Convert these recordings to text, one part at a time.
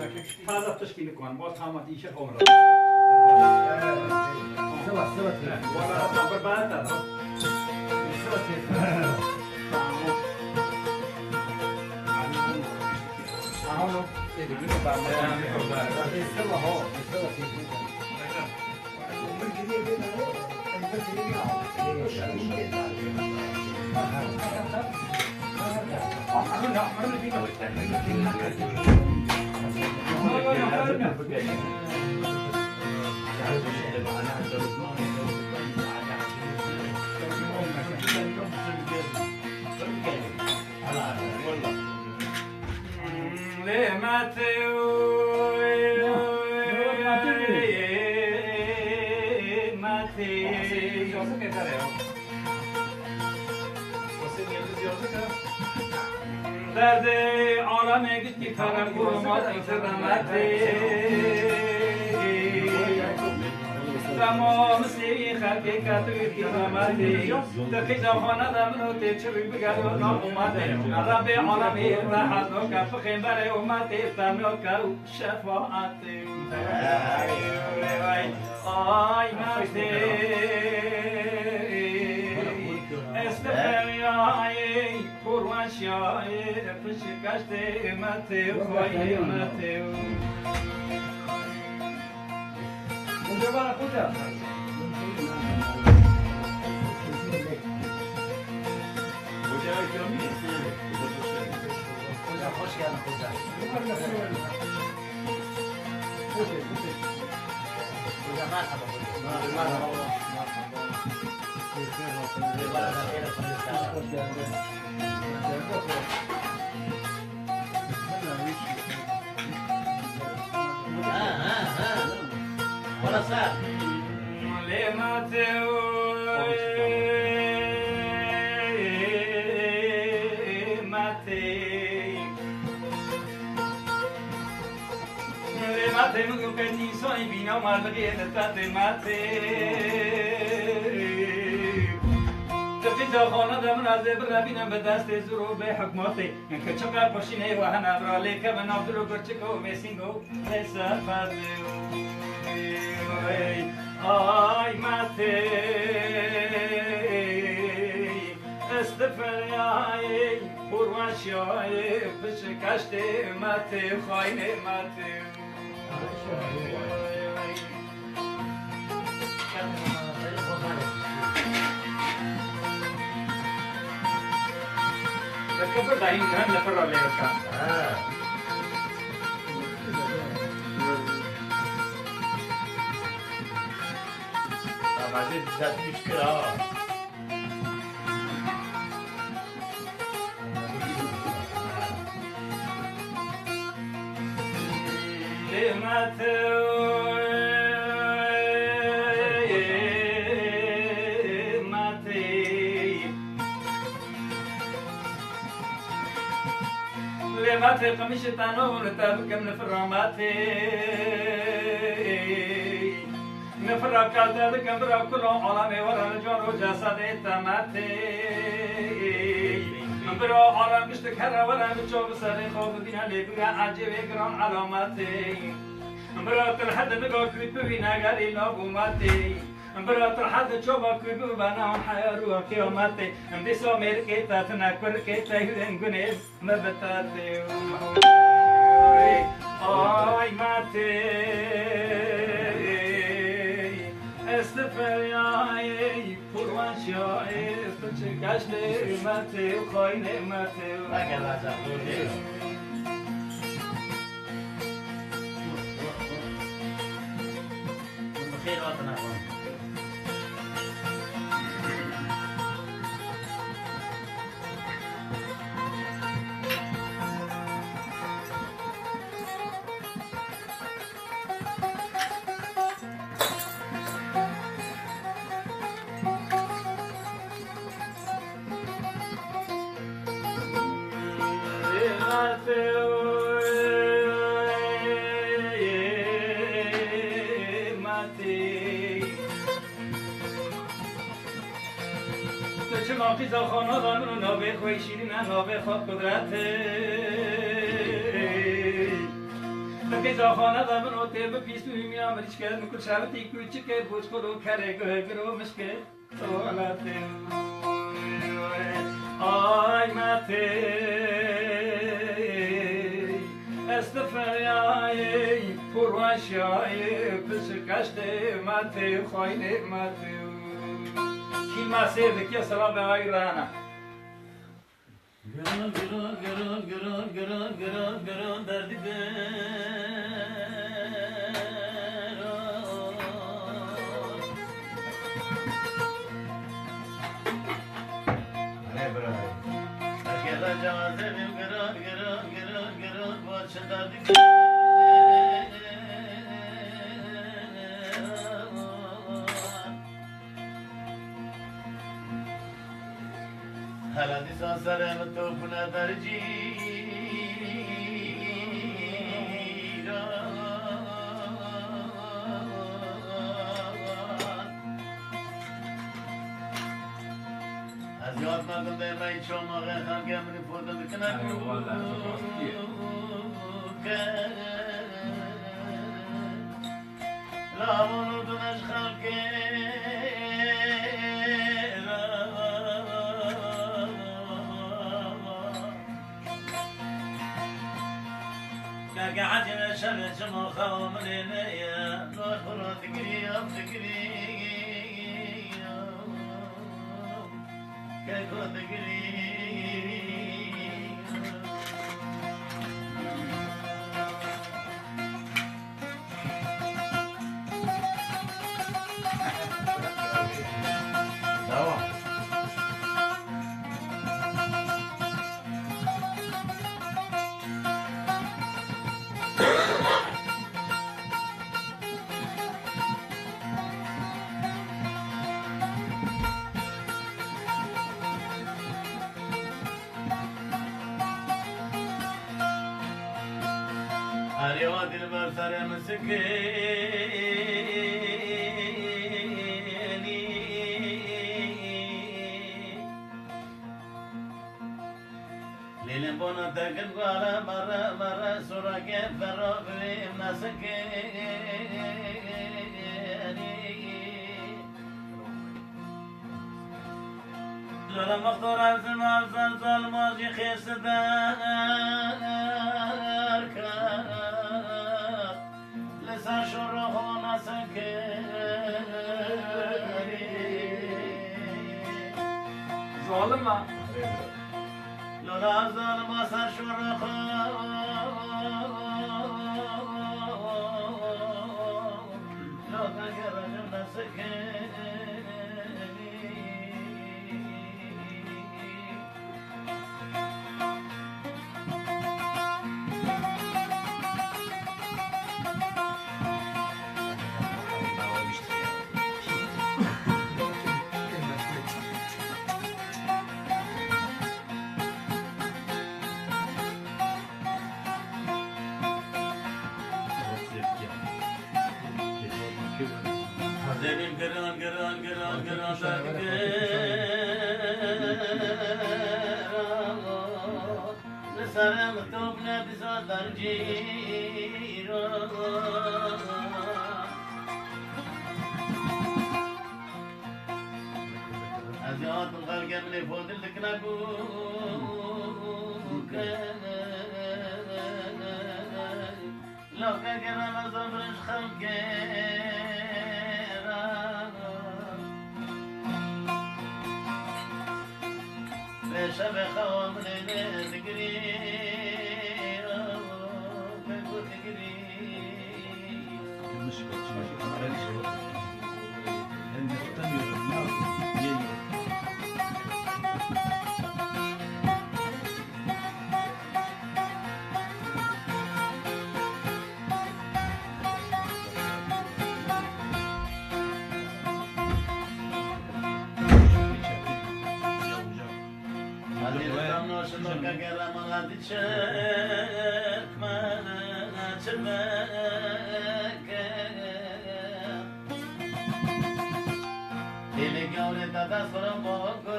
Fazla tashkil kwan, باز خامات ایشه خون را. سوا والا نمبر بعد داد. آهانو درد عالم گشتی ترم برمات فرمتی تمام سری خلقی کتوی دیمتی دقی جوانه دمنو تیچوی بگرد نام اومده رب عالمی راحت نو کف خیمبر اومده تنو کو شفاعتی آی متی استفریای پروانشای پشکشت متی خوی متی اونجا برا کجا؟ کجا خوش کردن کجا؟ کجا مرحبا ولا ساعة لما mate nu che ti sono vino ma la che state mate تفيد خانه دم نازل برابینا به دست زرو به حکماتی که چقدر پشینه و هن ابرالی که من عبدالو گرچکو میسینگو نسافد آی ماتی استفریای پروانشای پشکشت ماتی خواهی ماتی كبر داين كان نفر عليه كان بعدين جات مشكلة لما ماتي قميش تانو نتابكم نفراماتي نفرا كالتا دكبرا كلهم عالمي ورا نجون وجاسدي تماتي نبرا عالم كشتك هرا ورا نجوب سري خوف بينا ليبقى عجيب يقران علاماتي نبرا تلحد نقو كريبو بينا غاري نابوماتي امبراطور حد شوبا كيبو بنا حيرو كيوماتي امدي سومير كيتا تناكور كيتا يدنغونيز مبتاتي آي ماتي استفرياي پروانشاي پچگشت ماتي خوين ماتي خير وطنا خیزا خانه دانو نابه خوی شیرین نابه خواه قدرته بپیزا خانه دامن و تیب پیسو میام ریش کرد میکر شبتی کوچی که بوچ خودو کره گرو مشکه سوالته آی ماته استفریای پرواشای پسکشت ماته خوینه ماته کی ماسه دکی سلام به آی رانا Gırın derdi Ne bre? Aşkıda cazibim gırın Başı derdi Hala disan sarım topuna derci از یاد مردم دیمه چون آقای خان گمری فردم بکنه لامونو دونش خلقه قاعد شمس مخاوم ليليا نخر ذكري ذكري كيف ذكري Arıyor dilber sarı Lilin bana takın kala mara sonra gefero bilim Zola maqdur azim azal zalmaz ykhesdar لسان شروخ ظالم لولا ظالم سر شروخ لو تقر نسك Zelim gıran Lisarım topne bizadar ciro Aziyatım kalgemli fodillik nabu Love can Amazon شب خوام لیل دگری بگو دگری Loka gera maladi çekmene çırmeke Dili gavre dada soran boku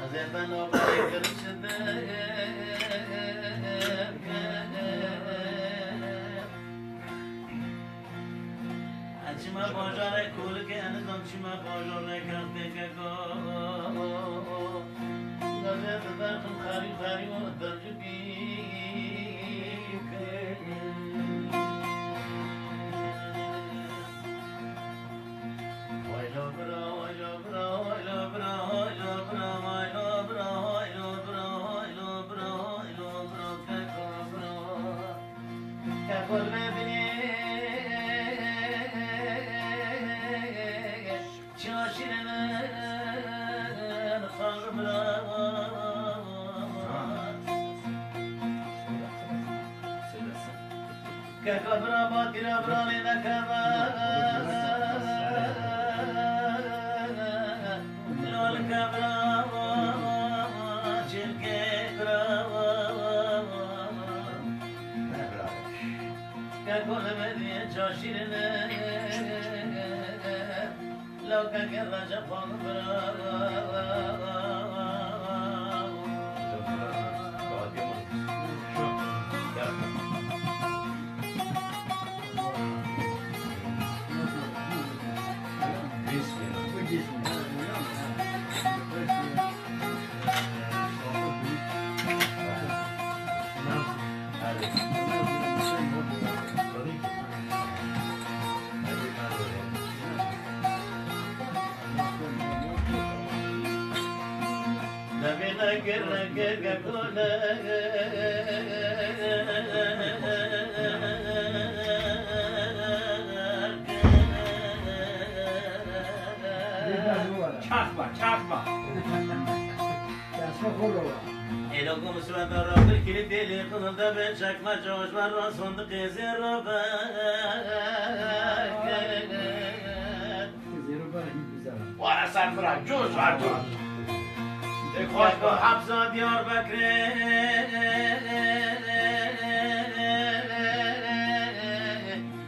Azir بنا برگرشد چما باجاره کول که انزام چما باجاره کرده که نظر برخم خاری خاری و درج بی وایلا برا وایلا برا وایلا برا وایلا برا وایلا برا وایلا برا وایلا برا وایلا برا که کل ببینی كبرى باكر أبراني نكبا لو الكبرى شلكي ككل مدين شاشرنا لو ككرة شفان برا Çakma. Elokum sırada rabbi kilit deli kılında ben çakma coşma rasondu kızı rabbi Vara sen bırak, cüz var cüz. Koşku Hapsa Diyarbakır'e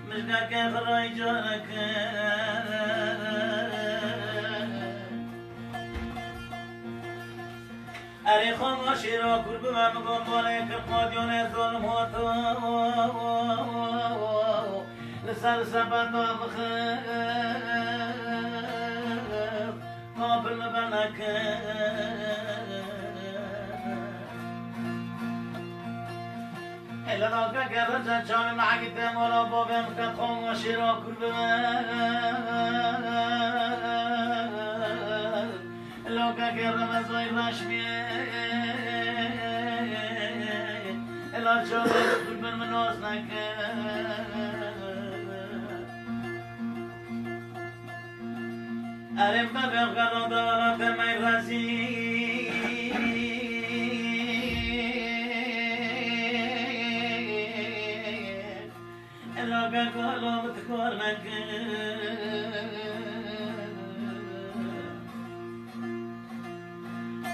Müjgâke hırayı canakı اری خاموشی را قرب و مگم بالای کمادیون ظلم هاتو لسر سبت و بخیر قابل مبنک الا را که گرد جان معگی تمارا بابم که خاموشی را قرب لوكا كرم زوي راشمي الا جوري قلب من وزنك ارم ببغ قرد ولا تمي راسي الا قالوا متكورنك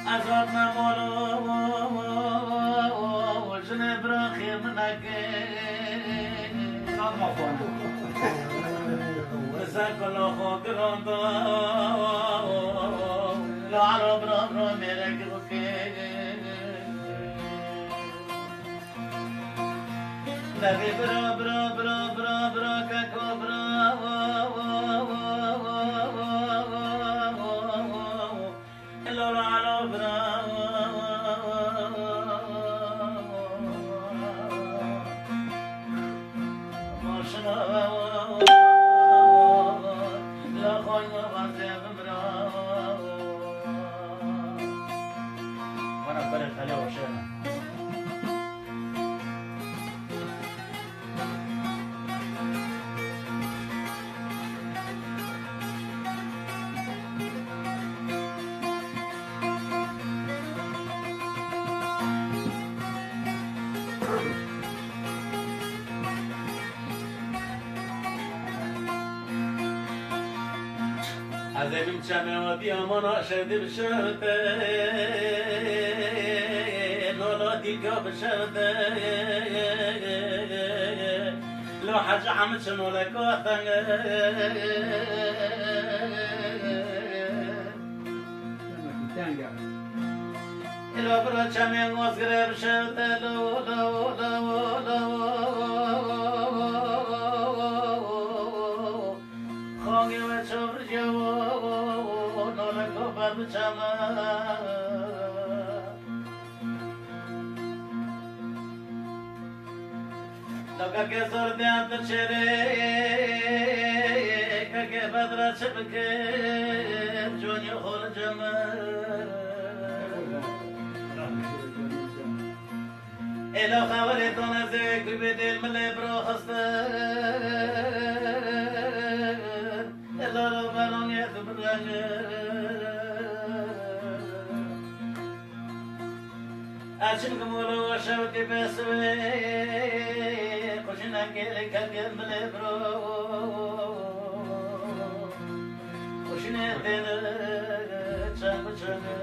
أزاد نمولو جنب راخي منك سكل خوك رندو لا عرب رب ميرك روكي نبي برا برا برا برا برا كاكو برا عذابم شمعاتي أمانا شردي بشرطة نولاتي كابشرطة لو حاجة حمد شنو لكوتا Elo bro çamyan ozgre bşevte lo lo lo lo Khongi ve çovrca nole kobar bçama Loka ke zor dyan to chere Kake badra çepke Joni hol jama Elo khavare tona ze kribe del mele bro hasta Elo ro balon ye dubraje Açın kumulu aşavti besve Koşuna gele kagel mele bro Koşuna tene çabı çabı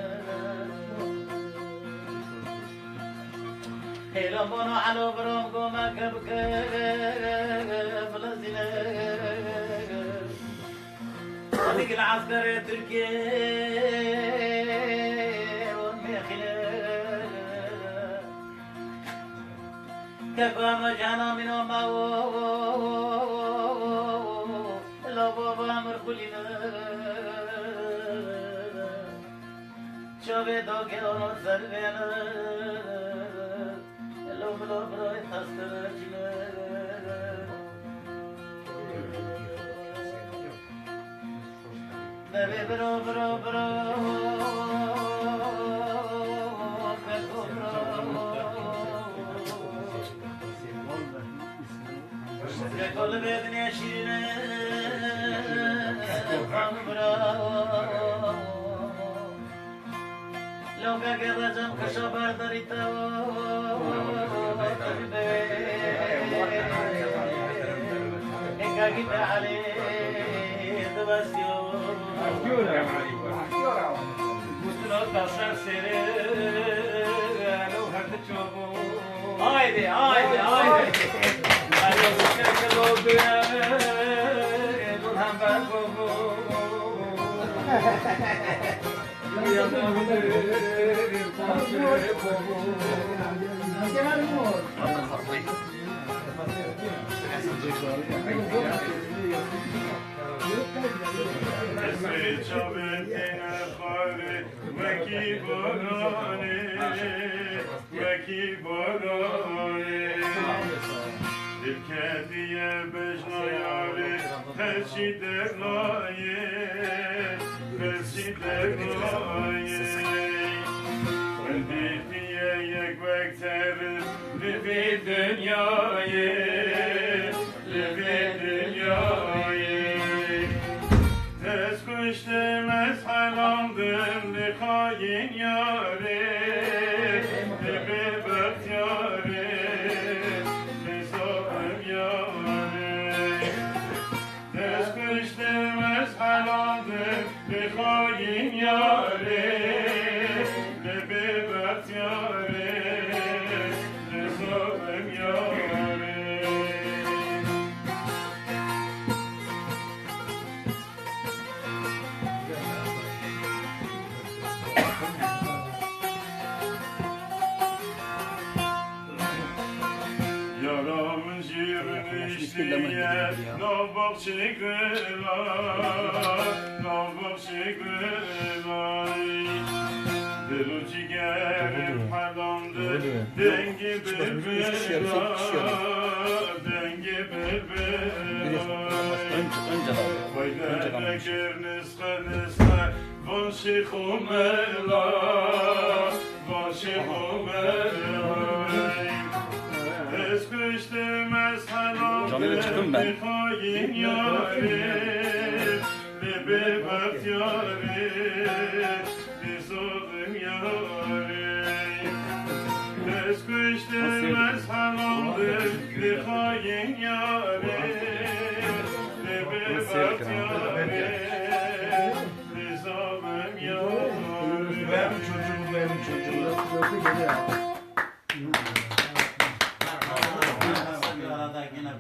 Hello bono alo brom goma kabke Falazine صديق العسكر تركي والميخلة كفى مجانا من وماو لو بابا مرخولينا شوفي دوكي ونور سربينا لو بلو بروي تسترجنا Bebe bro bro bro Beko bro Beko lebedin yeşirine Kam bro Loka geracam kışa bardarita Tabibe Eka gibi ali Tebasyo Haydi haydi haydi Dilkediye bejnayare Felşi derlaye Felşi derlaye Elbitiye yekvek terir Livi dünyaye Livi dünyaye Tez kuştemez halamdır Li hayin yare Livi bektyare Hain yare, ne bebet yare, ne zalim yare. Yaramın jirini işliye, nabak çekreler, nabak çekreler. Delu ciğerim halamdır, dengi bebeler, dengi bebeler. Vayda kernis kalisler, van şihumeler, van şihumeler. Esküştümez halamdır, bir hain yarim, bir bebek yarim, bir zalim yarim. Esküştümez halamdır, bir hain yarim, bir bebek yarim, bir zalim yarim. Benim çocuğum, benim çocuğum. arada yine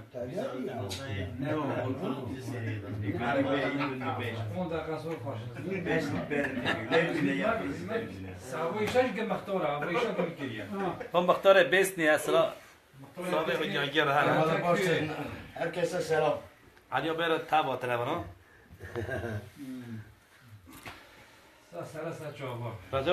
ne oldu? 10 dakika sonra karşınızda. Beş bile yapıyoruz. Sağ bu işe ki muhtara, bu işe kim geliyor? هم بختار بیست نیه اصلا صادق جاگر هر Herkese selam. علی بیره تابا تلفنو Sağ sara sağ çaba. رجب